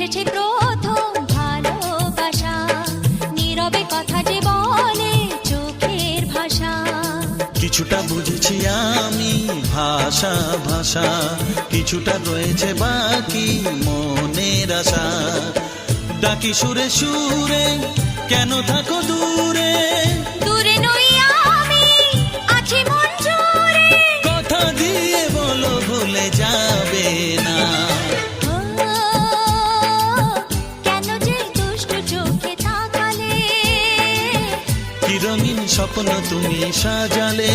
এসেছে প্রথম ভালোবাসা, নীরবে কথা যে বলে চোখের ভাষা। কিছুটা বুঝেছি আমি ভাষা ভাষা, কিছুটা রয়েছে বাকি মনের আশা। ডাকি সুরে সুরে কেন থাকো দূরে, দূরে নই আমি আছি মন জুড়ে। কথা দিয়ে বলো ভুলে যাবে না। ও, কেন যে দুষ্ট চোখে তাকালে, কি রঙিন স্বপ্ন তুমি সাজালে।